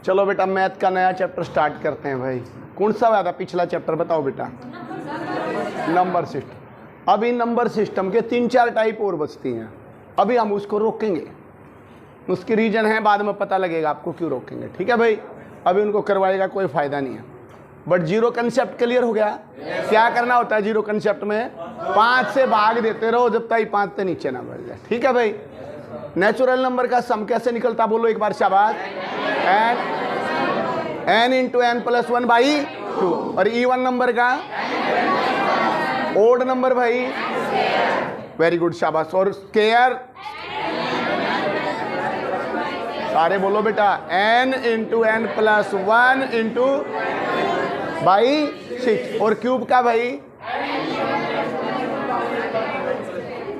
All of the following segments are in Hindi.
चलो बेटा मैथ का नया चैप्टर स्टार्ट करते हैं भाई। कौन सा आया था पिछला चैप्टर बताओ बेटा? Number system. अभी नंबर सिस्टम के 3-4 टाइप और बचती हैं, अभी हम उसको रोकेंगे। उसकी रीजन है, बाद में पता लगेगा आपको क्यों रोकेंगे, ठीक है भाई? अभी उनको करवाएगा कोई फ़ायदा नहीं है। बट जीरो कंसेप्ट क्लियर हो गया? क्या करना होता है जीरो कंसेप्ट में? 5 से भाग देते रहो जब तक 5 से नीचे ना बढ़ जाए, ठीक है भाई? नेचुरल नंबर का सम कैसे निकलता बोलो एक बार, शाबाश। n into n plus 1/2। और इवन नंबर का ओड नंबर भाई, वेरी गुड शाबाश। और स्केयर सारे बोलो बेटा, n into n plus 1 into by 6। और क्यूब का भाई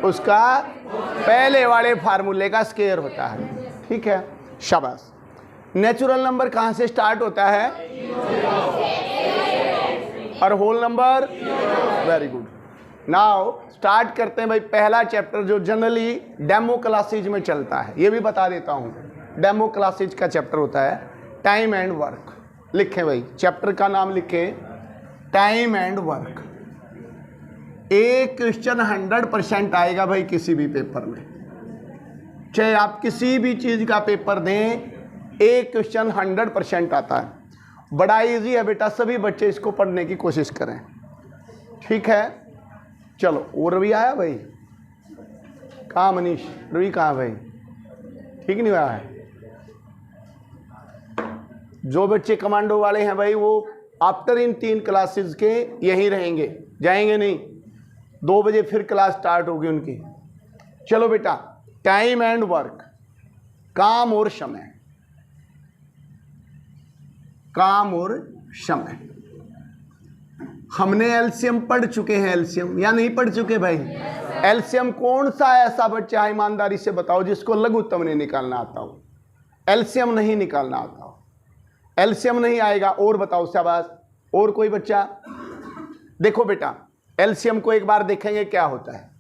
उसका पहले वाले फार्मूले का स्केयर होता है, ठीक है? शाबाश। नेचुरल नंबर कहाँ से स्टार्ट होता है? और whole number, very good. Now start करते हैं भाई पहला चैप्टर जो जनरली डेमो क्लासेज में चलता है, ये भी बता देता हूँ। डेमो क्लासेज का चैप्टर होता है टाइम एंड वर्क। लिखें भाई, चैप्टर का नाम लिखें टाइम एंड वर्क। एक क्वेश्चन 100% आएगा भाई किसी भी पेपर में, चाहे आप किसी भी चीज़ का पेपर दें, एक क्वेश्चन 100% आता है। बड़ा इजी है बेटा, सभी बच्चे इसको पढ़ने की कोशिश करें, ठीक है? चलो, वो रवि आया भाई? कहाँ मनीष? रवि कहाँ भाई? ठीक नहीं हुआ है? जो बच्चे कमांडो वाले हैं भाई वो आफ्टर इन 3 क्लासेस के यहीं रहेंगे, जाएंगे नहीं। 2 बजे फिर क्लास स्टार्ट होगी उनकी। चलो बेटा, टाइम एंड वर्क, काम और समय। काम और समय, हमने एलसीएम पढ़ चुके हैं। एलसीएम या नहीं पढ़ चुके भाई? एलसीएम कौन सा ऐसा बच्चा ईमानदारी से बताओ जिसको लघुत्तम नहीं निकालना आता हो? एलसीएम नहीं निकालना आता हो? एलसीएम नहीं आएगा और बताओ, शाबाश। और कोई बच्चा? देखो बेटा, एलसीएम को एक बार देखेंगे क्या होता है।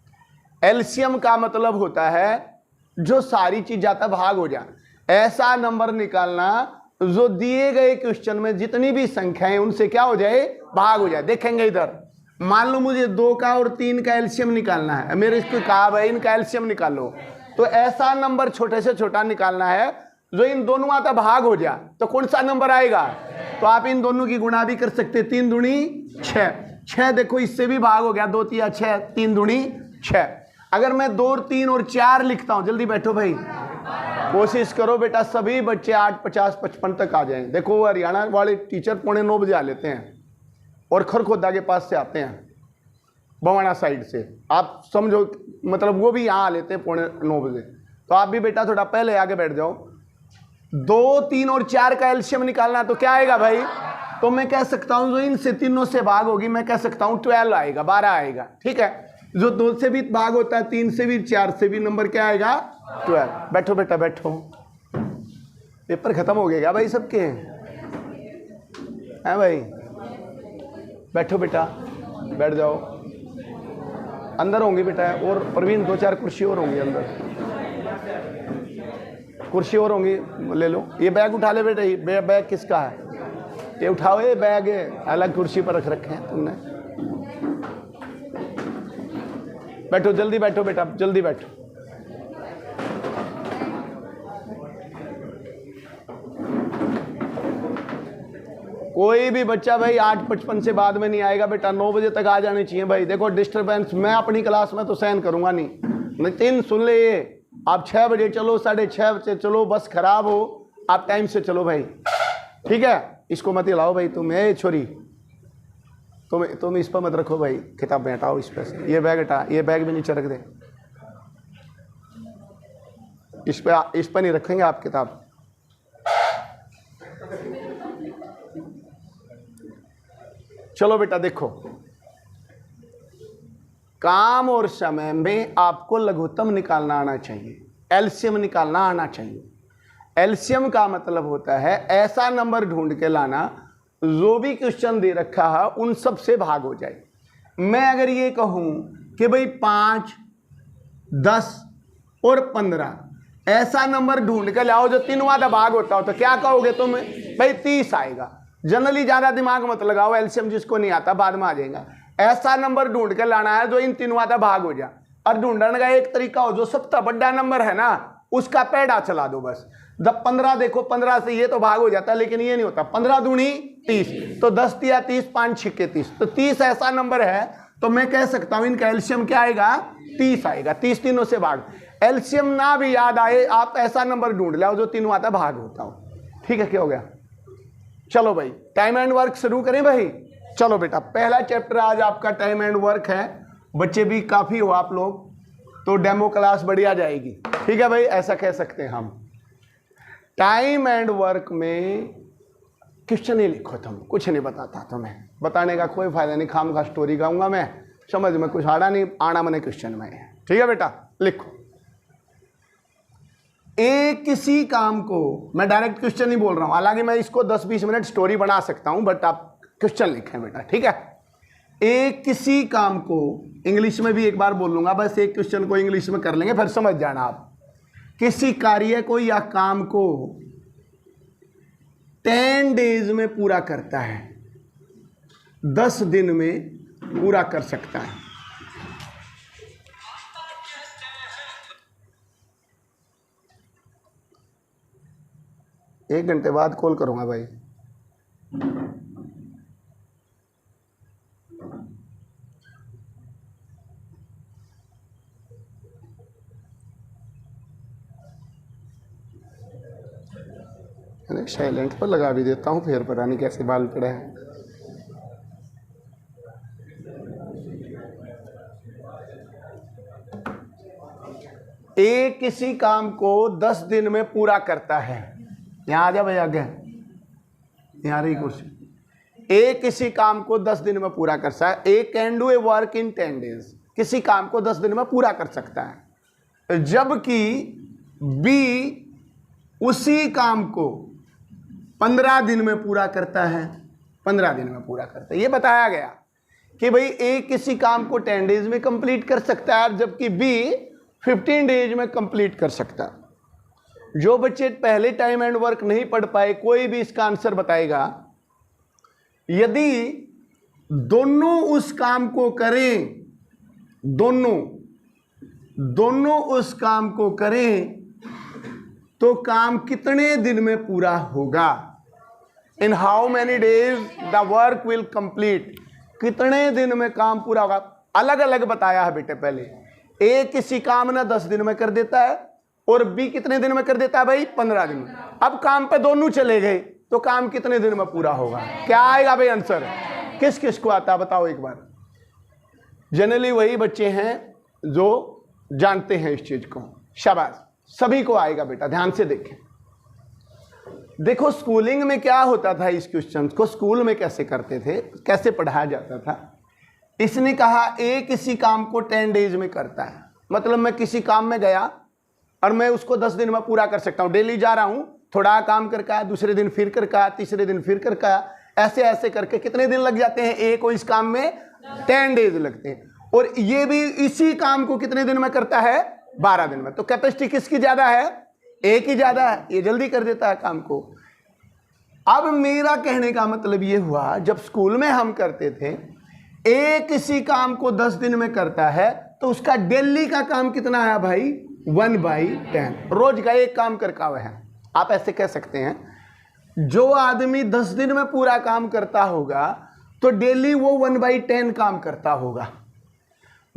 एलसीएम का मतलब होता है जो सारी चीज जाता भाग हो जाए, ऐसा नंबर निकालना जो दिए गए क्वेश्चन में जितनी भी संख्याएं उनसे क्या हो जाए, भाग हो जाए। देखेंगे इधर, मान लो मुझे 2 का और 3 का एलसीएम निकालना है, मेरे इसको कहा भाई इनका एलसीएम निकालो, तो ऐसा नंबर छोटे से छोटा निकालना है जो इन दोनों आता भाग हो जाए, तो कौन सा नंबर आएगा? तो आप इन दोनों की गुणा भी कर सकते, 3 दूनी 6। 6 देखो इससे भी भाग हो गया, 2 तिया 6, 3 दूनी 6। अगर मैं 2 3 और 4 लिखता हूं, जल्दी बैठो भाई, कोशिश करो बेटा सभी बच्चे 8:50-55 तक आ जाएं। देखो वो हरियाणा वाले टीचर 8:45 बजे आ लेते हैं और खरखोदा के पास से आते हैं, बवाना साइड से, आप समझो, मतलब वो भी यहाँ आ लेते हैं 8:45 बजे। तो आप भी बेटा थोड़ा पहले आगे बैठ जाओ। 2 3 और 4 का एलसीएम निकालना, तो क्या आएगा भाई? तो मैं कह सकता हूं जो इनसे तीनों से भाग होगी, मैं कह सकता हूं 12 आएगा, 12 आएगा, ठीक है? जो 2 से भी भाग होता है, 3 से भी, 4 से भी, नंबर क्या आएगा? 12। बैठो बेटा बैठो, पेपर खत्म हो गया क्या भाई सबके? हैं भाई? बैठो बेटा, बैठ जाओ। अंदर होंगी बेटा, और प्रवीण 2-4 कुर्सी और होंगी अंदर, कुर्सी और होंगी, ले लो। ये बैग उठा ले बेटा, ये बैग किसका है? ये उठाओ, ये बैग अलग कुर्सी पर रख रखे हैं तुमने। बैठो, जल्दी बैठो बेटा, जल्दी बैठो। कोई भी बच्चा भाई 8:55 से बाद में नहीं आएगा बेटा, 9 बजे तक आ जाने चाहिए भाई। देखो डिस्टर्बेंस मैं अपनी क्लास में तो सहन करूंगा नहीं। नितिन सुन ले, ये आप 6 बजे चलो, 6:30 बजे चलो, बस खराब हो, आप टाइम से चलो भाई, ठीक है? इसको मत हिलाओ भाई, तुम छोरी, तुम इस पर मत रखो भाई, किताब में हटाओ इस पर से, ये बैग हटा, ये बैग भी नीचे रख दे, इस पर नहीं रखेंगे आप किताब। चलो बेटा देखो, काम और समय में आपको लघुत्तम निकालना आना चाहिए, एलसीएम निकालना आना चाहिए। एलसीएम का मतलब होता है ऐसा नंबर ढूंढ के लाना जो भी क्वेश्चन दे रखा है उन सब से भाग हो जाए। मैं अगर ये कहूं कि भाई 5, 10 और 15 ऐसा नंबर ढूंढ के लाओ जो 3 वाला भाग होता हो, तो क्या कहोगे तुम? भाई 30 आएगा। जनरली ज्यादा दिमाग मत लगाओ, एलसीएम जिसको नहीं आता बाद में आ जाएगा। ऐसा नंबर ढूंढ के लाना है जो इन 3 वाला भाग हो जाए। और ढूंढने का एक तरीका हो, जो सबसे बड़ा नंबर है ना उसका पेड़ा चला दो बस। जब 15 देखो, 15 से ये तो भाग हो जाता है, लेकिन ये नहीं होता। 15 दूनी 30, तो 10 दिया 30, 5 छिक्के 30, तो 30 ऐसा नंबर है तो मैं कह सकता हूं इनका एलसीएम क्या आएगा? 30 आएगा। 30 तीनों से भाग। एलसीएम ना भी याद आए, आप ऐसा नंबर ढूंढ लाओ जो 3 आता भाग होता हो। ठीक है, क्या हो गया? चलो भाई टाइम एंड वर्क शुरू करें भाई। चलो बेटा, पहला चैप्टर आज आपका टाइम एंड वर्क है। बच्चे भी काफी हो आप लोग, तो डेमो क्लास बढ़िया जाएगी। ठीक है भाई, ऐसा कह सकते हैं हम। टाइम एंड वर्क में क्वेश्चन ही लिखो तुम, कुछ नहीं बताता तुम्हें, बताने का कोई फायदा नहीं। खाम खा स्टोरी गाऊंगा मैं, समझ में कुछ आना नहीं, आना मैंने क्वेश्चन में। ठीक है बेटा, लिखो। एक किसी काम को, मैं डायरेक्ट क्वेश्चन नहीं बोल रहा हूं, हालांकि मैं इसको 10-20 मिनट स्टोरी बना सकता हूं, बट आप क्वेश्चन लिखें बेटा। ठीक है, एक किसी काम को, इंग्लिश में भी एक बार बोल लूंगा, बस एक क्वेश्चन को इंग्लिश में कर लेंगे, फिर समझ जाना आप। किसी कार्य को या काम को 10 डेज में पूरा करता है, 10 दिन में पूरा कर सकता है। एक घंटे बाद कॉल करूंगा भाई। साइलेंट पर लगा भी देता हूं, फिर पता नहीं कैसे बाल पड़े हैं। एक किसी काम को 10 दिन में पूरा करता है। यहां आ जा भाई, आगे यहां रही कुर्सी। एक किसी काम को 10 दिन में पूरा कर सकता है। A can do a work in 10 days. किसी काम को 10 दिन में पूरा कर सकता है, जबकि बी उसी काम को 15 दिन में पूरा करता है। 15 दिन में पूरा करता है। ये बताया गया कि भाई ए किसी काम को 10 डेज में कंप्लीट कर सकता है, जबकि बी 15 डेज में कंप्लीट कर सकता है। जो बच्चे पहले टाइम एंड वर्क नहीं पढ़ पाए, कोई भी इसका आंसर बताएगा। यदि दोनों उस काम को करें, दोनों उस काम को करें, तो काम कितने दिन में पूरा होगा? In how many days the work will complete. कितने दिन में काम पूरा होगा? अलग अलग बताया है बेटे। पहले ए किसी काम ना 10 दिन में कर देता है, और बी कितने दिन में कर देता है भाई? 15 दिन में। अब काम पे दोनों चले गए, तो काम कितने दिन में पूरा होगा? क्या आएगा भाई आंसर? किस किस को आता बताओ एक बार। जनरली वही बच्चे हैं जो जानते हैं इस चीज को। शाबाश, सभी को आएगा बेटा, ध्यान से देखें। देखो स्कूलिंग में क्या होता था, इस क्वेश्चन को स्कूल में कैसे करते थे, कैसे पढ़ाया जाता था। इसने कहा ए किसी काम को 10 डेज में करता है, मतलब मैं किसी काम में गया और मैं उसको 10 दिन में पूरा कर सकता हूं। डेली जा रहा हूं, थोड़ा काम करके आया, दूसरे दिन फिर करके आया, तीसरे दिन फिर करके आया, ऐसे ऐसे करके कितने दिन लग जाते हैं? ए को इस काम में 10 डेज लगते हैं। और ये भी इसी काम को कितने दिन में करता है? 12 दिन में। तो कैपेसिटी किसकी ज्यादा है? ए की ज्यादा है, ये जल्दी कर देता है काम को। अब मेरा कहने का मतलब ये हुआ, जब स्कूल में हम करते थे ए किसी काम को 10 दिन में करता है, तो उसका डेली का काम कितना है भाई? 1/10। रोज का एक काम करका हुआ है। आप ऐसे कह सकते हैं, जो आदमी 10 दिन में पूरा काम करता होगा, तो डेली वो 1/10 काम करता होगा।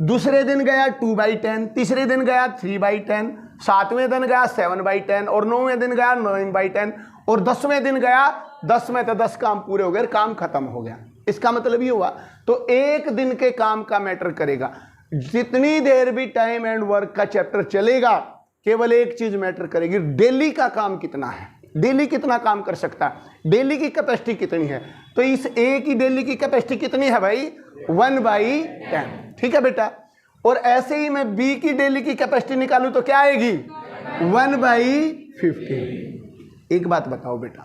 दूसरे दिन गया 2/10, तीसरे दिन गया 3/10, 7वें दिन गया 7/10, और 9वें दिन गया 9/10, और 10वें दिन गया 10 में तो 10 काम पूरे हो गए, काम खत्म हो गया। इसका मतलब ये हुआ, तो एक दिन के काम का मैटर करेगा। जितनी देर भी टाइम एंड वर्क का चैप्टर चलेगा, केवल एक चीज मैटर करेगी, डेली का काम कितना है, डेली कितना काम कर सकता है, डेली की कैपेसिटी कितनी है। तो इस ए की डेली की कैपेसिटी कितनी है भाई? 1/10। ठीक है बेटा। और ऐसे ही मैं बी की डेली की कैपेसिटी निकालूं तो क्या आएगी? 1/15। एक बात बताओ बेटा,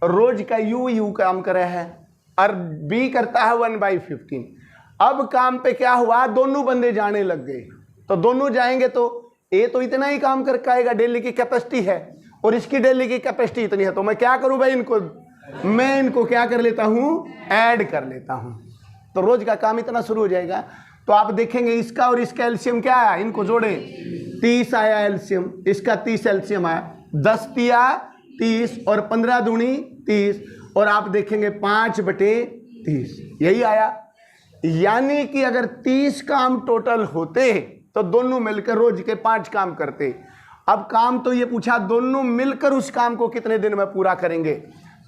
रोज का यू काम कर रहा है और बी करता है 1/15। अब काम पे क्या हुआ? दोनों बंदे जाने लग गए, तो दोनों जाएंगे तो ये तो इतना ही काम करके आएगा, डेली की कैपेसिटी है, और इसकी डेली की कैपेसिटी इतनी है, तो मैं क्या करूं भाई, मैं इनको क्या कर लेता हूं, ऐड कर लेता हूं, तो रोज का काम इतना शुरू हो जाएगा। तो आप देखेंगे इसका और इसका एलसीएम क्या आया, इनको जोड़े 30 आया एलसीएम, इसका 30 एलसीएम आया, 10 तिया 30 और 15 दूनी 30, और आप देखेंगे 5/30 यही आया। यानी कि अगर 30 काम टोटल होते तो दोनों मिलकर रोज के 5 काम करते। अब काम तो ये पूछा दोनों मिलकर उस काम को कितने दिन में पूरा करेंगे,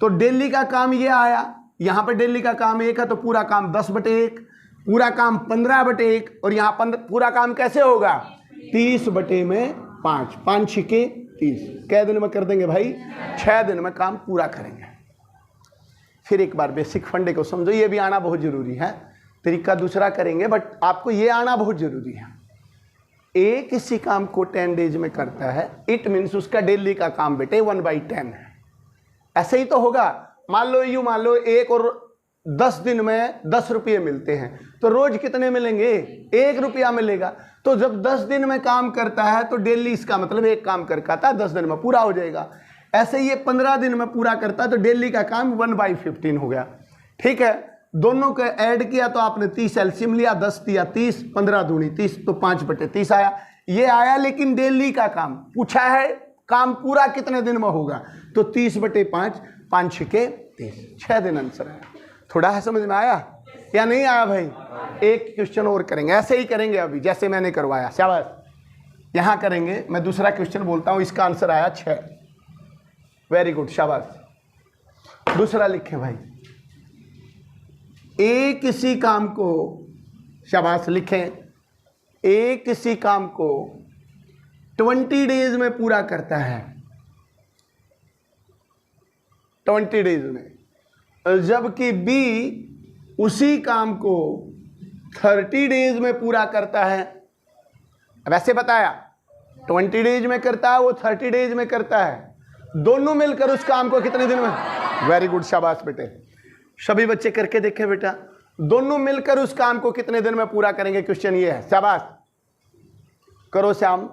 तो डेली का काम ये आया, यहां पर डेली का काम 1 है तो पूरा काम 10/1, पूरा काम 15/1, और यहां पूरा काम कैसे होगा 30/5, 5 छिके 30। कै दिन में कर देंगे भाई, 6 दिन में काम पूरा करेंगे। फिर एक बार बेसिक फंडे को समझो, ये भी आना बहुत जरूरी है, तरीका दूसरा करेंगे बट आपको ये आना बहुत जरूरी है। ए किसी काम को 10 डेज में करता है, इट मीन्स उसका डेली का काम बेटे 1/10 है। ऐसे ही तो होगा, मान लो 1 और 10 दिन में 10 रुपये मिलते हैं, तो रोज कितने मिलेंगे, 1 रुपया मिलेगा। तो जब 10 दिन में काम करता है तो डेली इसका मतलब 1 काम करके आता है, 10 दिन में पूरा हो जाएगा। ऐसे ही ये 15 दिन में पूरा करता है तो डेली का काम 1/15 हो गया। ठीक है, दोनों को ऐड किया तो आपने 30 एलसीएम लिया, 10 तिया 30, 15 दूनी 30, तो 5/30 आया। ये आया, लेकिन डेली का काम पूछा है, काम पूरा कितने दिन में होगा, तो 30/5, 5 छिके 30, 6 दिन आंसर है। थोड़ा है समझ में आया या नहीं आया भाई? एक क्वेश्चन और करेंगे, ऐसे ही करेंगे अभी जैसे मैंने करवाया, शाबाश। यहां करेंगे, मैं दूसरा क्वेश्चन बोलता हूं, इसका आंसर आया 6, वेरी गुड, शाबाश। दूसरा लिखें भाई, ए किसी काम को, शाबाश लिखें, ए किसी काम को 20 डेज में पूरा करता है, 20 डेज में, जबकि बी उसी काम को 30 डेज में पूरा करता है। वैसे बताया 20 डेज में करता है, वो 30 डेज में करता है, दोनों मिलकर उस काम को कितने दिन में, वेरी गुड, शाबाश बेटे, सभी बच्चे करके देखें बेटा, दोनों मिलकर उस काम को कितने दिन में पूरा करेंगे, क्वेश्चन ये है। शाबाश, करो श्याम,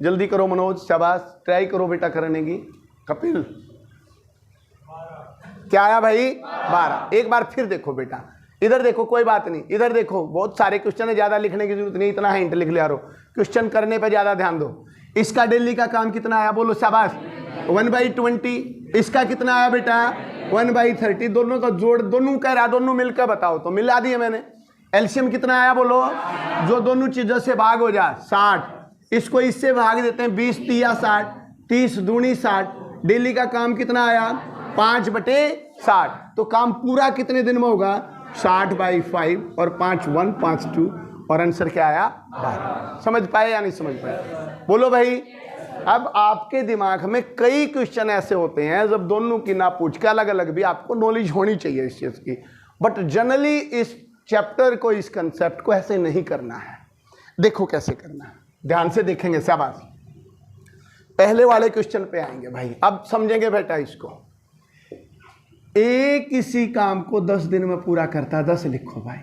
जल्दी करो मनोज, शाबाश, ट्राई करो बेटा करने की। कपिल क्या आया भाई, 12। एक बार फिर देखो बेटा, इधर देखो, कोई बात नहीं, इधर देखो, बहुत सारे क्वेश्चन है, ज्यादा लिखने की जरूरत नहीं, इतना हिंट लिख लिया, क्वेश्चन करने पे ज्यादा ध्यान दो। इसका डेली का काम कितना आया, बोलो शाबाश, 1/20। इसका कितना आया बेटा, 1/30। दोनों का जोड़, दोनों कह रहा, दोनों मिलकर बताओ, तो मिला दिए मैंने। एलसीएम कितना आया बोलो, जो दोनों चीजों से भाग हो जाए 60, इसको इससे भाग देते हैं, 20 तिया 60, 30 दूनी 60, डेली का काम कितना आया 5/60, तो काम पूरा कितने दिन में होगा 60/5, और 5 1 5 2, और आंसर क्या आया 12। समझ पाए या नहीं समझ पाए, बोलो भाई। अब आपके दिमाग में कई क्वेश्चन ऐसे होते हैं जब दोनों की ना पूछ के, अलग अलग भी आपको नॉलेज होनी चाहिए इस चीज की, बट जनरली इस चैप्टर को, इस कंसेप्ट को ऐसे नहीं करना है। देखो कैसे करना है, ध्यान से देखेंगे, शाबाश। पहले वाले क्वेश्चन पे आएंगे भाई, अब समझेंगे बेटा इसको। ए किसी काम को 10 दिन में पूरा करता है, 10 लिखो भाई,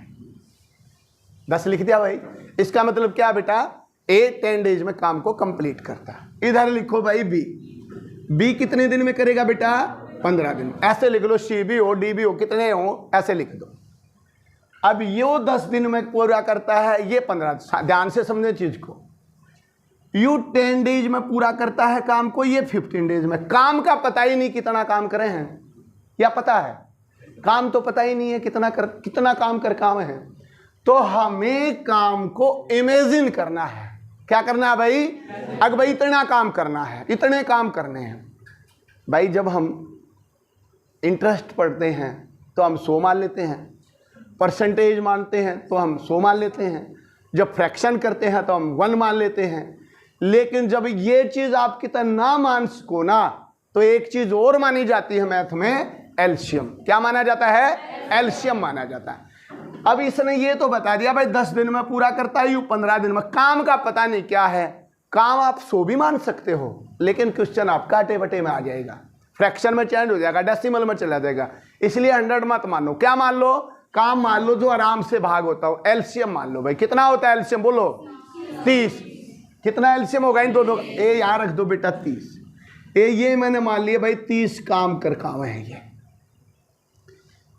10 लिख दिया भाई। इसका मतलब क्या बेटा, ए 10 डेज में काम को कंप्लीट करता है। इधर लिखो भाई बी कितने दिन में करेगा बेटा, 15 दिन। ऐसे लिख लो, सी भी हो डी भी हो, कितने हो ऐसे लिख दो। अब यो 10 दिन में पूरा करता है, ये 15, ध्यान से समझे चीज को। यू 10 डेज में पूरा करता है काम को, ये 15 डेज में। काम का पता ही नहीं कितना काम करे हैं, या पता है काम तो पता ही नहीं है कितना काम कर काम है, तो हमें काम को इमेजिन करना है। क्या करना है भाई, अगर भाई इतना काम करना है, इतने काम करने हैं भाई। जब हम इंटरेस्ट पढ़ते हैं तो हम 100 मान लेते हैं, परसेंटेज मानते हैं तो हम 100 मान लेते हैं, जब फ्रैक्शन करते हैं तो हम 1 मान लेते हैं। लेकिन जब ये चीज आप कितना ना मान सको ना, तो एक चीज और मानी जाती है मैथ में, एलसीएम। क्या माना जाता है, एलसीएम माना जाता है। अब इसने ये तो बता दिया भाई 10 दिन में पूरा करता है, यू 15 दिन में। काम का पता नहीं क्या है, काम आप 100 भी मान सकते हो, लेकिन क्वेश्चन आप काटे बटे में आ जाएगा, फ्रैक्शन में चेंज हो जाएगा, डेसिमल में चला जाएगा। इसलिए 100 मत मानो, क्या मान लो, काम मान लो जो आराम से भाग होता हो। एलसीएम मान लो भाई, कितना होता है एलसीएम बोलो, 30। कितना एलसीएम होगा इन दोनों का? ए यहाँ रख दो बेटा 30। ये मैंने मान लिया भाई 30 काम कर कावे हैं ये।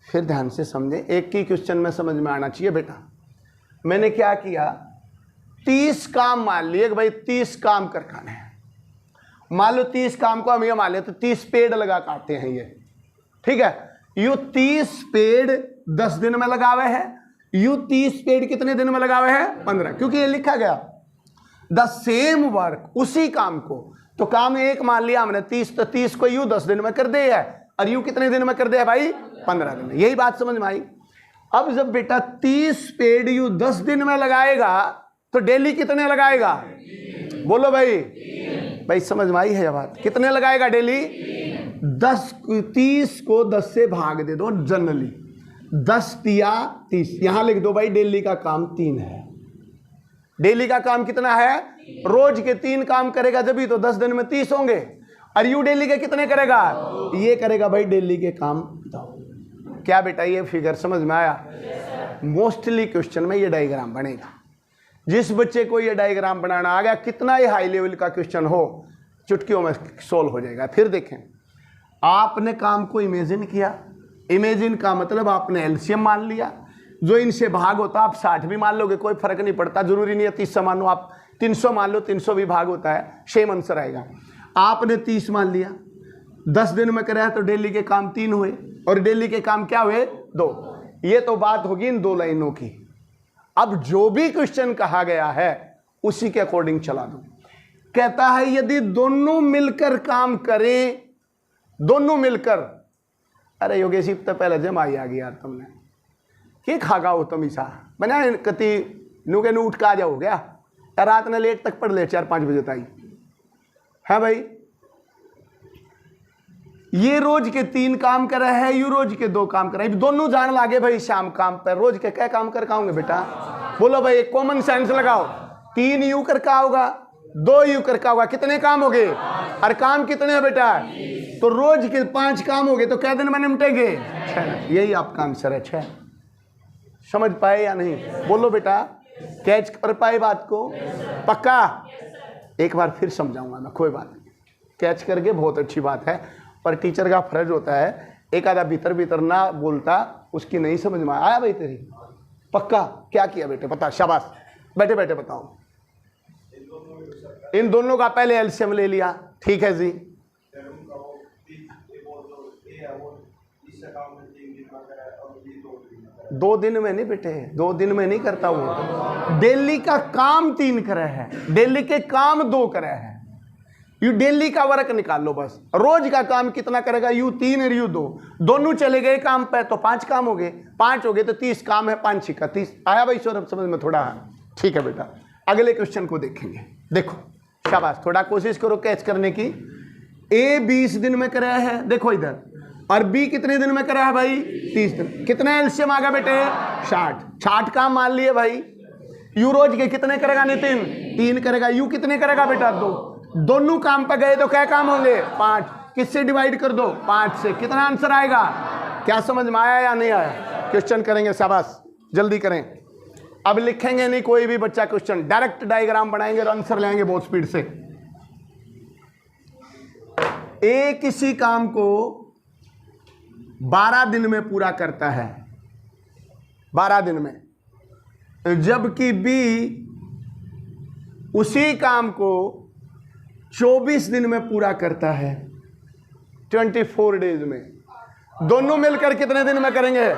फिर ध्यान से समझे, एक ही क्वेश्चन में समझ में आना चाहिए बेटा। मैंने क्या किया, 30 काम मान लिए कि भाई 30 काम कर खाने हैं। मान लो 30 काम को हम ये मान ले तो 30 पेड़ लगा काटते हैं ये, ठीक है। यू 30 पेड़ 10 दिन में लगावे है, यू 30 पेड़ कितने दिन में लगावे है? 15, क्योंकि ये लिखा गया द सेम वर्क, उसी काम को। तो काम एक मान लिया हमने 30, तो 30 को यू 10 दिन में कर दे है, और यू कितने दिन में कर दे है भाई? 15 दिन में। यही बात समझ में आई। अब जब बेटा 30 पेड़ यू 10 दिन में लगाएगा तो डेली कितने लगाएगा? बोलो भाई, भाई समझ में आई है बात? कितने लगाएगा डेली? 30 को 10 से भाग दे दो जनरली, 10 तिया 30। यहां लिख दो भाई डेली का काम 3 है। डेली का काम कितना है? रोज के 3 काम करेगा जब भी तो 10 दिन में 30 होंगे। और यू डेली के कितने करेगा? ये करेगा भाई डेली के काम 2। क्या बेटा ये फिगर समझ में आया? मोस्टली क्वेश्चन में ये डायग्राम बनेगा। जिस बच्चे को ये डायग्राम बनाना आ गया, कितना ही हाई लेवल का क्वेश्चन हो, चुटकियों में सोल्व हो जाएगा। फिर देखें, आपने काम को इमेजिन किया। इमेजिन का मतलब आपने एलसीएम मान लिया, जो इनसे भाग होता आप 60 भी मान लोगे, कोई फर्क नहीं पड़ता। जरूरी नहीं है 30 से मान लो, आप 300 मान लो, 300 भी भाग होता है, सेम आंसर आएगा। आपने 30 मान लिया, 10 दिन में कराया तो डेली के काम 3 हुए, और डेली के काम क्या हुए? 2। ये तो बात होगी इन 2 लाइनों की। अब जो भी क्वेश्चन कहा गया है उसी के अकॉर्डिंग चला दो। कहता है यदि दोनों मिलकर काम करें, दोनों मिलकर। अरे योगेश तो पहले जमा ही आ गया तुमने, क्या खागा हो तुम ईसा बना कति नू के नू उठ का जाओ गया, रात ने लेट तक पढ़ ले 4-5 बजे तक है भाई। ये रोज के 3 काम कर रहे हैं, यू रोज के 2 काम कर रहे हैं। दोनों जान लागे भाई शाम काम पर, रोज के क्या काम कर खाओगे बेटा? बोलो भाई, एक कॉमन सेंस लगाओ। 3 यू कर का होगा, 2 यू कर का होगा, कितने काम हो गए? और काम कितने हैं बेटा? तो रोज के 5 काम हो गए, तो क्या दिन में निपटेंगे? 6। यही आपका आंसर है 6। समझ पाए या नहीं? बोलो बेटा, कैच कर पाए बात को? पक्का? एक बार फिर समझाऊंगा मैं, कोई बात नहीं। कैच करके बहुत अच्छी बात है, पर टीचर का फर्ज होता है एक आधा भीतर भीतर ना बोलता, उसकी नहीं समझ में आया भाई तेरी। पक्का? क्या किया बेटे? बता, शाबाश, बैठे बैठे बताओ। इन दोनों का पहले एलसीएम ले लिया, ठीक है जी। दो दिन में नहीं बेटे, 2 दिन में नहीं करता वो। डेली का काम 3 करे है, डेली के काम 2 करे है। यू डेली का वर्क निकाल लो बस। रोज का काम कितना करेगा? यू 3 और यू 2, दोनों चले गए काम पे तो 5 काम हो गए। 5 हो गए तो 30 काम है, 5 छिका 30। आया भाई सौरभ समझ में थोड़ा? ठीक है बेटा, अगले क्वेश्चन को देखेंगे। देखो शाबाश, थोड़ा कोशिश करो कैच करने की। ए 20 दिन में कराया है, देखो इधर, और बी कितने दिन में कराया है भाई? 30 दिन। कितना एलसीएम आ गया बेटे? 60। 60 काम मान लिए भाई। यू रोज के कितने करेगा नितिन? 3 करेगा। यू कितने करेगा बेटा? 2। दोनों काम पे गए तो क्या काम होंगे? 5। किससे डिवाइड कर दो? 5 से। कितना आंसर आएगा? क्या समझ में आया या नहीं आया? क्वेश्चन करेंगे, शाबाश, जल्दी करें। अब लिखेंगे नहीं कोई भी बच्चा क्वेश्चन, डायरेक्ट डायग्राम बनाएंगे और आंसर लेंगे बहुत स्पीड से। ए किसी काम को 12 दिन में पूरा करता है, 12 दिन में, जबकि बी उसी काम को 24 दिन में पूरा करता है, 24 डेज में। दोनों मिलकर कितने दिन में करेंगे?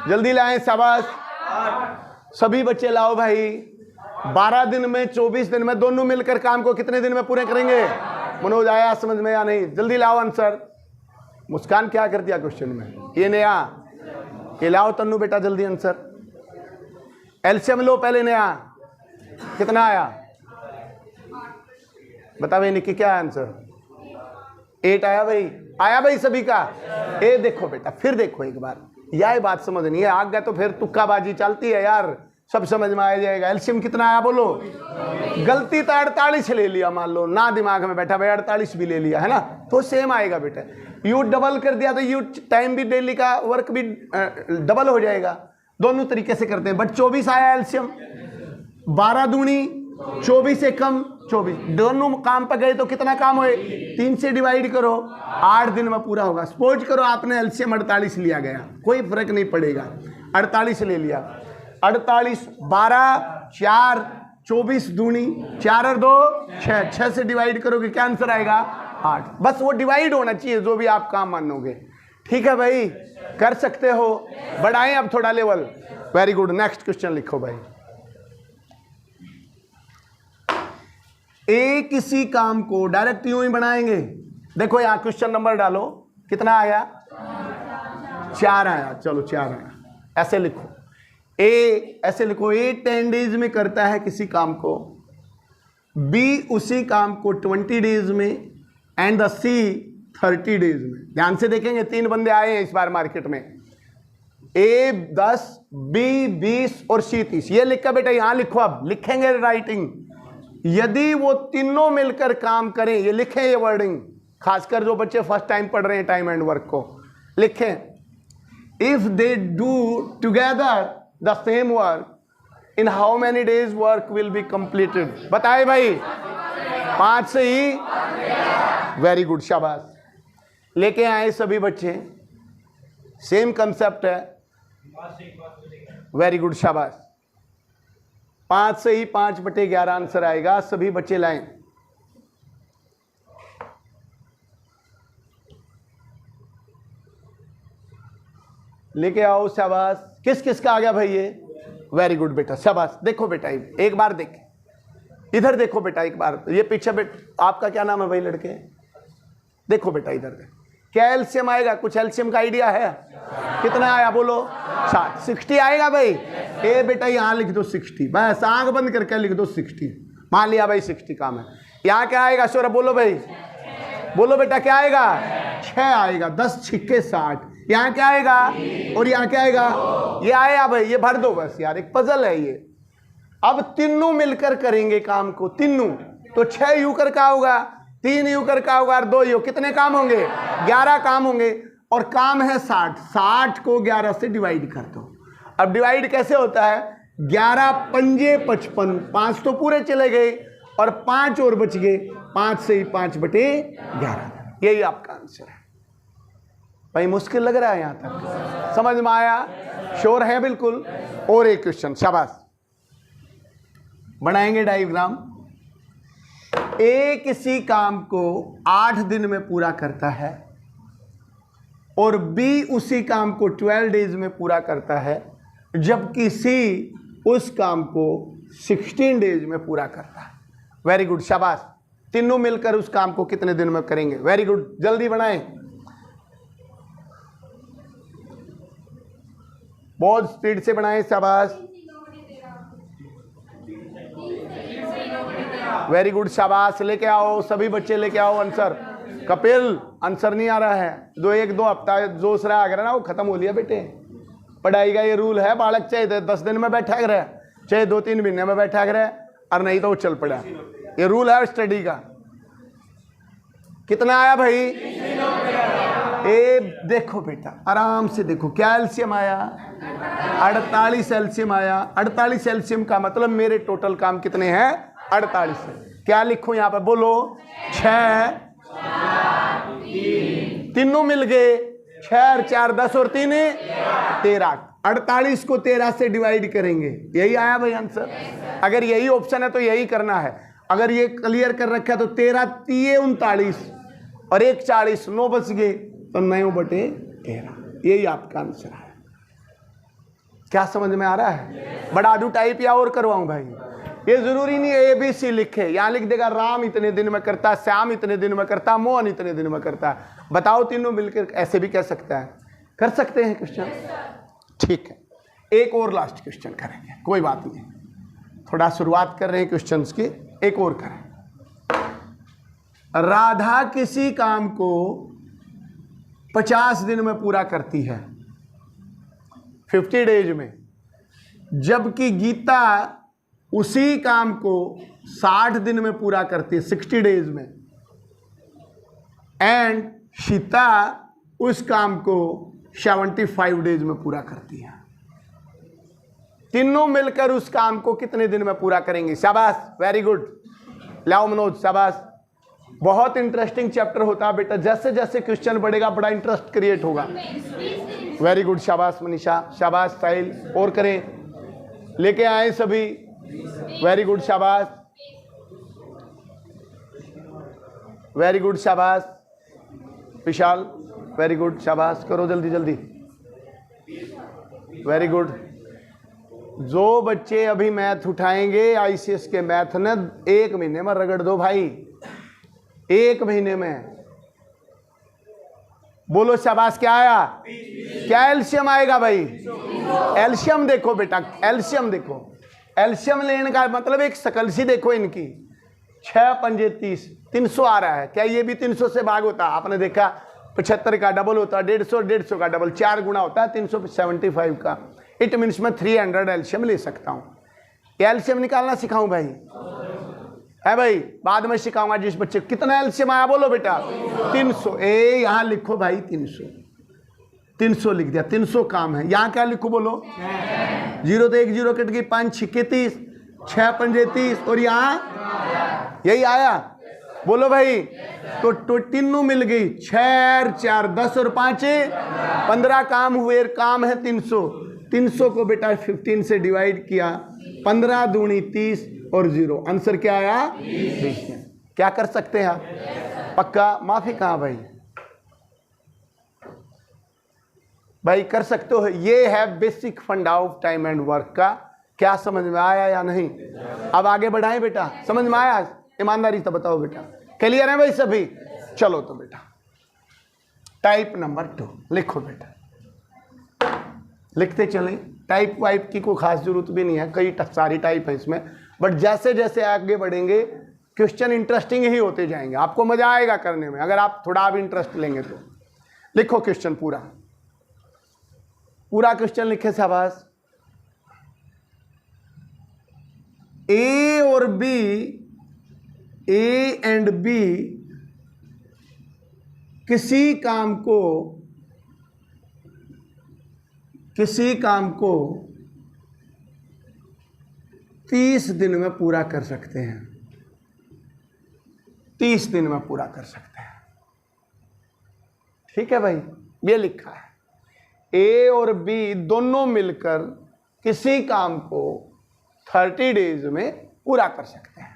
जल्दी लाएं, शाबाश, सभी बच्चे लाओ भाई। 12 दिन में, 24 दिन में, दोनों मिलकर काम को कितने दिन में पूरे करेंगे? मनोज आया समझ में या नहीं? जल्दी लाओ आंसर। मुस्कान क्या कर दिया क्वेश्चन में? ये नया, ये लाओ तन्नू बेटा जल्दी आंसर। एलसीएम लो पहले, नया कितना आया? बता भाई निकी, क्या आंसर? 8 आया भाई? आया भाई सभी का? ए देखो बेटा, फिर देखो एक बार, यह बात समझनी है। आग गया तो फिर तुक्काबाजी चलती है यार, सब समझ में आ जाएगा। एलसीएम कितना आया बोलो? गलती तो 48 ले लिया, मान लो ना दिमाग में बैठा भाई, 48 भी ले लिया है ना, तो सेम आएगा बेटा। यू डबल कर दिया तो यू टाइम भी, डेली का वर्क भी डबल हो जाएगा। दोनों तरीके से करते हैं। बट 24 आया एलसीएम, 12 दूनी 24 से कम 24, दोनों काम पर गए तो कितना काम हुए, 3 से डिवाइड करो, 8 दिन में पूरा होगा। सपोज करो आपने एलसीएम 48 लिया गया, कोई फर्क नहीं पड़ेगा, 48 ले लिया, 48 12 4 24 दूनी 4 और 2 6, 6 से डिवाइड करोगे क्या आंसर आएगा 8। बस वो डिवाइड होना चाहिए जो भी आप काम मानोगे। ठीक है भाई, कर सकते हो, बढ़ाएं अब थोड़ा level. Very good, next question लिखो भाई। ए किसी काम को डायरेक्ट यूं ही बनाएंगे। देखो यहां क्वेश्चन नंबर डालो, कितना आया 4 आया, चलो 4 आया, ऐसे लिखो ए, ऐसे लिखो ए 10 डेज में करता है किसी काम को, बी उसी काम को 20 डेज में एंड द सी 30 डेज में। ध्यान से देखेंगे, 3 बंदे आए हैं इस बार मार्केट में, ए 10, बी 20 और सी 30। ये लिखा बेटा, यहां लिखो, अब लिखेंगे राइटिंग। यदि वो तीनों मिलकर काम करें, ये लिखें, ये वर्डिंग खासकर जो बच्चे फर्स्ट टाइम पढ़ रहे हैं टाइम एंड वर्क को, लिखें if they do together the same work in how many days work will be completed. बताए भाई, 5 से ही। वेरी गुड, शाबाश, लेके आए सभी बच्चे, सेम कंसेप्ट है। वेरी गुड, शाबाश, 5 से ही 5/11 आंसर आएगा, सभी बच्चे लाएं। लेके आओ, शाबाश। किस किस का आ गया भाई ये? वेरी गुड बेटा, शाबाश। देखो बेटा, एक बार देख, इधर देखो बेटा एक बार, ये पीछे आपका क्या नाम है भाई लड़के? देखो बेटा इधर देख, क्या एलसीएम आएगा? कुछ एलसीएम का आइडिया है? कितना आया बोलो? 60 आएगा भाई। ए बेटा यहां लिख दो 60, बस आंख बंद करके लिख दो 60। मान लिया भाई 60 काम है। यहाँ क्या आएगा शोरा? बोलो भाई, बोलो बेटा क्या आएगा? 6 आएगा, 10 छिक्के 60। यहाँ क्या आएगा और यहाँ क्या आएगा? ये आया भाई, ये भर दो बस यार, एक पजल है ये। अब तीनों मिलकर करेंगे काम को, तीनों, तो 6 यू कर का होगा, 3 यू कर का होगा और 2 यू। कितने काम होंगे? 11 काम होंगे, और काम है 60। 60 को 11 से डिवाइड कर दो। अब डिवाइड कैसे होता है? 11 पंजे 55, 5 तो पूरे चले गए और 5 और बच गए, 5 से ही 5/11। यही आपका आंसर है भाई। मुश्किल लग रहा है यहां तक? समझ में आया? श्योर है बिल्कुल? और एक क्वेश्चन, शाबाश, बनाएंगे डायग्राम। ए किसी काम को 8 दिन में पूरा करता है और बी उसी काम को 12 डेज में पूरा करता है, जबकि सी उस काम को 16 डेज में पूरा करता है। वेरी गुड, शाबाश। तीनों मिलकर उस काम को कितने दिन में करेंगे? वेरी गुड, जल्दी बनाएं, बहुत स्पीड से बनाएं, शाबाश। वेरी गुड, शाबाश। लेके आओ सभी बच्चे, लेके आओ आंसर। कपिल, आंसर नहीं आ रहा है, 1-2 हफ्ता जोश रहा अगर ना, वो खत्म हो लिया बेटे। पढ़ाई का ये रूल है, बालक चाहे 10 दिन में बैठा रहे, चाहे 2-3 महीने में बैठा रहे, और नहीं तो वो चल पड़ा। ये रूल है स्टडी का। कितना आया भाई? ए देखो बेटा, आराम से देखो, क्या एलसीएम आया? 48 एलसीएम आया। 48 एलसीएम का मतलब मेरे टोटल काम कितने हैं? 48 है। क्या लिखूं यहाँ पे? बोलो 6, तीनों मिल गए, 6 और 4 10 और 3 13। 48 को 13 से डिवाइड करेंगे, यही आया भाई आंसर। अगर यही ऑप्शन है तो यही करना है। अगर ये क्लियर कर रखा है तो 13 3 39 और 1 40, 9 बच गए, तो 9/13। यही आपका आंसर है। क्या समझ में आ रहा है? बड़ा आडू टाइप या और करवाऊं भाई? ये जरूरी नहीं है ABC लिखे, यहां लिख देगा राम इतने दिन में करता है, श्याम इतने दिन में करता है, मोहन इतने दिन में करता है। बताओ, तीनों मिलकर ऐसे भी कह सकता है। कर सकते हैं क्वेश्चन? ठीक है, एक और लास्ट क्वेश्चन करेंगे, कोई बात नहीं, थोड़ा शुरुआत कर रहे हैं क्वेश्चंस की, एक और करें। राधा किसी काम को 50 दिन में पूरा करती है, 50 डेज में, जबकि गीता उसी काम को 60 दिन में पूरा करती है, 60 डेज में, एंड सीता उस काम को 75 डेज में पूरा करती है। तीनों मिलकर उस काम को कितने दिन में पूरा करेंगे? शाबाश, वेरी गुड। लाओ मनोज, शाबाश। बहुत इंटरेस्टिंग चैप्टर होता है बेटा, जैसे जैसे क्वेश्चन बढ़ेगा बड़ा इंटरेस्ट क्रिएट होगा। वेरी गुड, शाबाश मनीषा, शाबाश साहिल। और करें, लेके आए सभी। वेरी गुड, शाबाश, वेरी गुड, शाबाश विशाल, वेरी गुड, शाबाश। करो जल्दी जल्दी, वेरी गुड। जो बच्चे अभी मैथ उठाएंगे आईसीएस के मैथ ने 1 महीने में रगड़ दो भाई, 1 महीने में। बोलो शाबाश। क्या आया? क्या एलसीएम आएगा भाई? एलसीएम देखो बेटा, एलसीएम देखो। एलसीएम लेने का मतलब एक शकल सी देखो इनकी, 6 पंजे 30, 300 आ रहा है। क्या ये भी 300 से भाग होता? आपने देखा 75 का डबल होता है, 150 का डबल, 4 गुना होता है 375 का। इट मीन्स मैं 300 एलसीएम ले सकता हूँ। एलसीएम निकालना सिखाऊं भाई? है भाई, बाद में सिखाऊंगा जिस बच्चे। कितना एलसीएम आया बोलो बेटा? 300। ए यहाँ लिखो भाई 300, 300 लिख दिया। 300 काम है। यहाँ क्या लिखो बोलो? 0 तो 1 0 कट गई, 5 6 30, 6 पंजे 30, और यहाँ यही आया। बोलो भाई। तो तीनों मिल गई, 6 4 10 और 5 15 काम हुए। काम है 300। 300 को बेटा 15 से डिवाइड किया, 15 दूनी 30 और 0। आंसर क्या आया? 20। क्या कर सकते हैं आप? पक्का? माफी कहाँ भाई? भाई कर सकते हो। ये है बेसिक फंडा ऑफ टाइम एंड वर्क का। क्या समझ में आया या नहीं? अब आगे बढ़ाएं बेटा। समझ में आया? ईमानदारी से बताओ बेटा। क्लियर है भाई सभी? चलो तो बेटा टाइप नंबर 2 लिखो बेटा। लिखते चलें। टाइप वाइप की कोई खास जरूरत भी नहीं है, कई सारी टाइप है इसमें, बट जैसे जैसे आगे बढ़ेंगे क्वेश्चन इंटरेस्टिंग ही होते जाएंगे। आपको मजा आएगा करने में अगर आप थोड़ा भी इंटरेस्ट लेंगे तो। लिखो क्वेश्चन पूरा, पूरा क्वेश्चन लिखे शाबाश। ए और बी, ए एंड बी किसी काम को 30 दिन में पूरा कर सकते हैं। 30 दिन में पूरा कर सकते हैं। ठीक है भाई, ये लिखा है। ए और बी दोनों मिलकर किसी काम को 30 डेज में पूरा कर सकते हैं,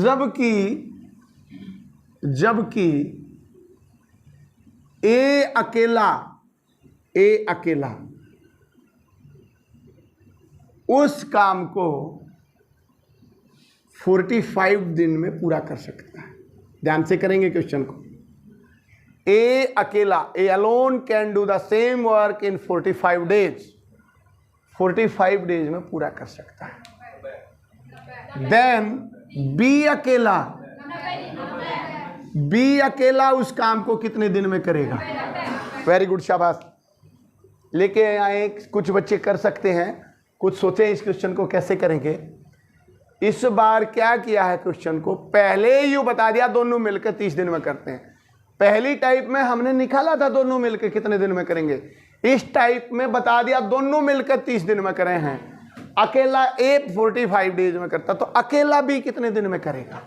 जबकि ए अकेला उस काम को 45 दिन में पूरा कर सकता है। ध्यान से करेंगे क्वेश्चन को। ए अकेला, A alone can do the same work in 45 days. 45 days में पूरा कर सकता है। देन बी अकेला उस काम को कितने दिन में करेगा? वेरी गुड, शाबाश। लेके आए। कुछ बच्चे कर सकते हैं, कुछ सोचे इस क्वेश्चन को कैसे करेंगे। इस बार क्या किया है क्वेश्चन को, पहले ही बता दिया दोनों मिलकर 30 दिन में करते हैं। पहली टाइप में हमने निकाला था दोनों मिलकर कितने दिन में करेंगे। इस टाइप में बता दिया दोनों मिलकर 30 दिन में करे हैं। अकेला ए 45 डेज में करता, तो अकेला भी कितने दिन में करेगा?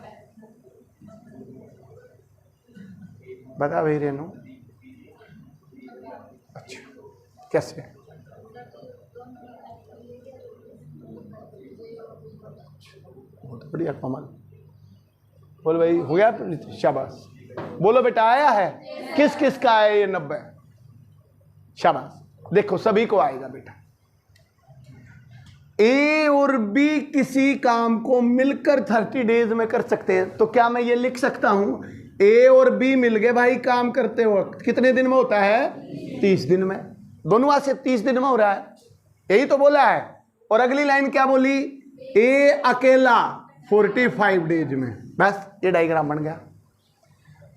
बता भाई रेनू। अच्छा, कैसे? बहुत बढ़िया कमाल। बोल भाई, हो गया? शाबाश। बोलो बेटा, आया है? किस किस का आया ये 90? शाबाश। देखो सभी को आएगा बेटा। ए और बी किसी काम को मिलकर 30 डेज में कर सकते हैं, तो क्या मैं ये लिख सकता हूं ए और बी मिल गए भाई काम करते वक्त कितने दिन में होता है? 30 दिन में। दोनों वहां से 30 दिन में हो रहा है, यही तो बोला है। और अगली लाइन क्या बोली? ए अकेला 45 डेज में। बस ये डायग्राम बन गया।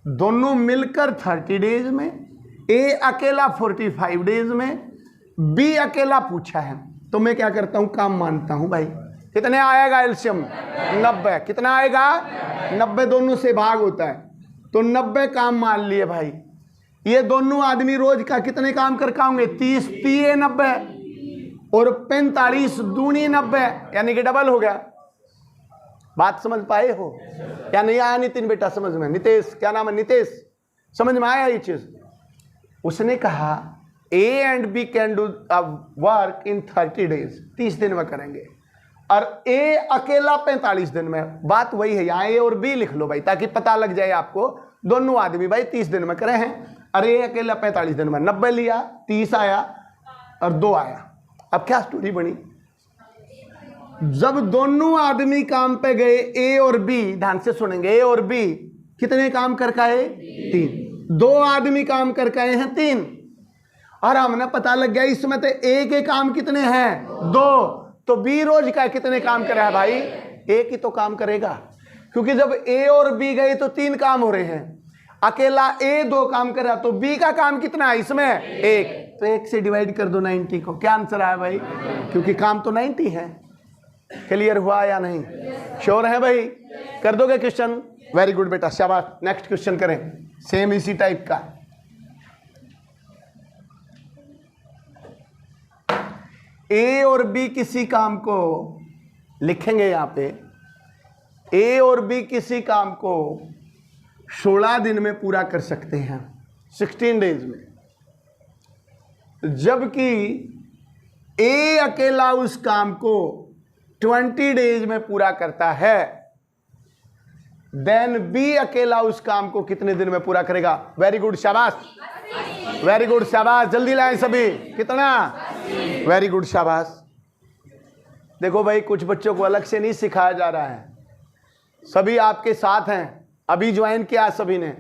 दोनों मिलकर 30 डेज में, ए अकेला 45 डेज में, बी अकेला पूछा है, तो मैं क्या करता हूं, काम मानता हूं भाई। कितने आएगा एलसीएम? 90। कितना आएगा? 90 दोनों से भाग होता है, तो 90 काम मान लिए भाई। ये दोनों आदमी रोज का कितने काम कर पाएंगे? 30 3 90, और 45 दूनी 90, यानी कि डबल हो गया। बात समझ पाए हो या नहीं आया नितिन बेटा समझ में? नितेश, क्या नाम है? नितेश, समझ में आया ये चीज? उसने कहा A and B can do work in 30 days, 30 दिन में करेंगे, और ए अकेला 45 दिन में। बात वही है, यहाँ ए और बी लिख लो भाई, ताकि पता लग जाए आपको दोनों आदमी भाई 30 दिन में करे हैं, और ए अकेला 45 दिन में। 90 लिया, 30 आया और 2 आया। अब क्या स्टोरी बनी? जब दोनों आदमी काम पे गए, ए और बी, ध्यान से सुनेंगे, ए और बी कितने काम कर आए? 3। 2 आदमी काम कर आए हैं 3, और हमने पता लग गया इसमें तो ए के काम कितने हैं? 2। तो बी रोज का कितने काम कर रहा है भाई? एक ही तो काम करेगा, क्योंकि जब ए और बी गए तो 3 काम हो रहे हैं, अकेला ए 2 काम कर रहा, तो बी का काम कितना है इसमें? 1। तो 1 से डिवाइड कर दो 90 को। क्या आंसर आया भाई? क्योंकि काम तो 90 है। क्लियर हुआ या नहीं? श्योर है भाई? कर दोगे क्वेश्चन? वेरी गुड बेटा, शाबाश। नेक्स्ट क्वेश्चन करें, सेम इसी टाइप का। ए और बी किसी काम को लिखेंगे यहां पे, ए और बी किसी काम को 16 दिन में पूरा कर सकते हैं, 16 days में, जबकि ए अकेला उस काम को 20 days में पूरा करता है। देन बी अकेला उस काम को कितने दिन में पूरा करेगा? वेरी गुड, शाबाश, वेरी गुड, शाबाश। जल्दी लाएं सभी। कितना? वेरी गुड, शाबाश। देखो भाई, कुछ बच्चों को अलग से नहीं सिखाया जा रहा है, सभी आपके साथ हैं, अभी ज्वाइन किया सभी ने,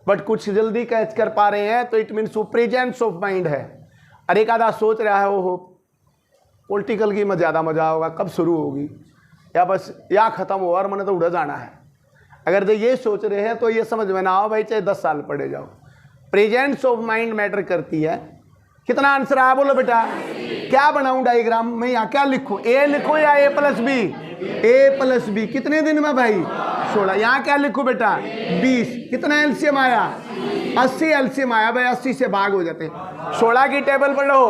बट कुछ जल्दी कैच कर पा रहे हैं, तो इट मीन्स वो प्रेजेंस ऑफ माइंड है। और एक आधा सोच रहा है वो पॉलिटिकल की ज़्यादा मजा होगा, कब शुरू होगी, या बस या ख़त्म हो और मैंने तो उड़ जाना है। अगर जो ये सोच रहे हैं तो ये समझ में ना आओ भाई, चाहे 10 साल पढ़े जाओ। प्रेजेंस ऑफ माइंड मैटर करती है। कितना आंसर आया बोलो बेटा? क्या बनाऊं डायग्राम में? यहाँ क्या लिखूं? ए लिखूं या ए प्लस बी? ए प्लस बी। कितने दिन में भाई? 16। यहाँ क्या लिखूं बेटा? 20। कितना एलसीएम आया? 80 एलसीएम आया भाई, 80 से भाग हो जाते। 16 की टेबल पढ़ो,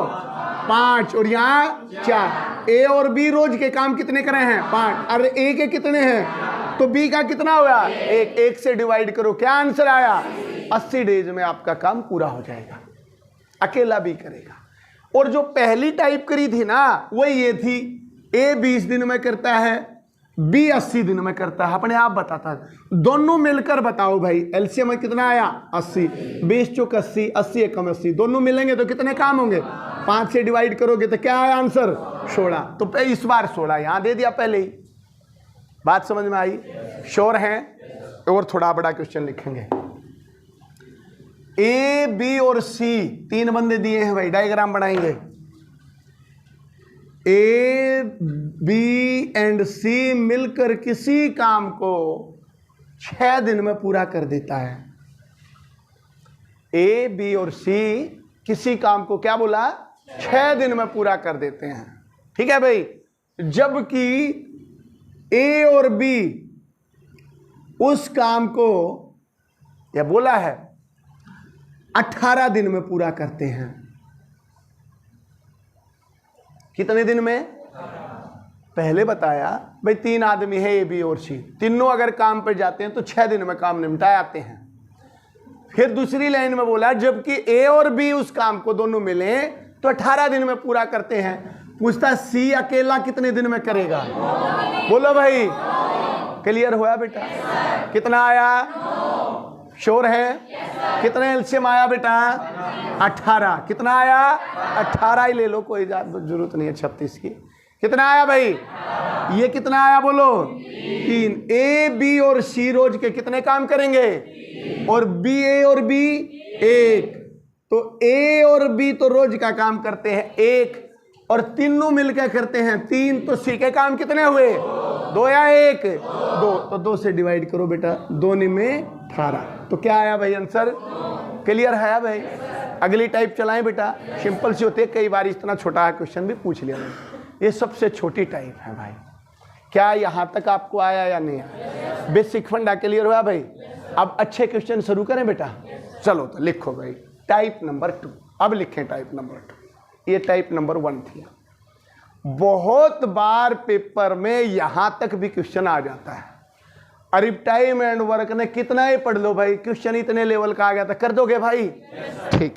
5, और यहाँ 4। ए और बी रोज के काम कितने करे हैं? 5। और ए के कितने हैं? तो बी का कितना हुआ? 1। 1 से डिवाइड करो, क्या आंसर आया? 80 डेज में आपका काम पूरा हो जाएगा, अकेला भी करेगा। और जो पहली टाइप करी थी ना, वो ये थी, ए 20 दिन में करता है, बी 80 दिन में करता है। अपने आप बताता है, दोनों मिलकर बताओ भाई, एलसीएम में कितना आया? 80। 20 चौक 80, 80 एकम 80, दोनों मिलेंगे तो कितने काम होंगे? 5 से डिवाइड करोगे तो क्या आया आंसर? 16। तो इस बार 16 यहां दे दिया पहले ही। बात समझ में आई? श्योर हैं? और थोड़ा बड़ा क्वेश्चन लिखेंगे। ए, बी और सी 3 बंदे दिए हैं भाई, डायग्राम बनाएंगे। ए, बी एंड सी मिलकर किसी काम को 6 दिन में पूरा कर देता है। ए, बी और सी किसी काम को क्या बोला? 6 दिन में पूरा कर देते हैं, ठीक है भाई। जबकि ए और बी उस काम को, या बोला है, 18 दिन में पूरा करते हैं। कितने दिन में? पहले बताया भाई 3 आदमी है, ए, बी और सी, तीनों अगर काम पर जाते हैं तो 6 दिन में काम निपटा आते हैं। फिर दूसरी लाइन में बोला जबकि ए और बी उस काम को दोनों मिले तो 18 दिन में पूरा करते हैं। पूछता सी अकेला कितने दिन में करेगा? बोलो भाई। क्लियर हुआ बेटा? कितना आया? श्योर है? कितने एलसीएम आया बेटा? 18। कितना आया? 18 ही ले लो, कोई जरूरत नहीं है 36 की। कितना आया भाई? ये कितना आया बोलो? 3। ए, बी और सी रोज के कितने काम करेंगे? और बी, ए और बी 1। तो ए और बी तो रोज का काम करते हैं 1, और तीनों मिलकर करते हैं 3। तो सी के काम कितने हुए? 2 या 1? 2। तो 2 से डिवाइड करो बेटा, 2 में 18। तो क्या आया भाई आंसर? क्लियर है भाई? अगली टाइप चलाएं बेटा, सिंपल सी होती है, कई बार इतना छोटा क्वेश्चन भी पूछ लिया। ये सबसे छोटी टाइप है भाई। क्या यहाँ तक आपको आया या नहीं आया? बेसिक फंडा क्लियर हुआ भाई? अब अच्छे क्वेश्चन शुरू करें बेटा। चलो तो लिखो भाई, टाइप नंबर 2। अब लिखें टाइप नंबर 2। ये टाइप नंबर 1 थी। बहुत बार पेपर में यहां तक भी क्वेश्चन आ जाता है। अरे टाइम एंड वर्क ने कितना ही पढ़ लो भाई, क्वेश्चन इतने लेवल का आ गया था, कर दोगे भाई? ठीक।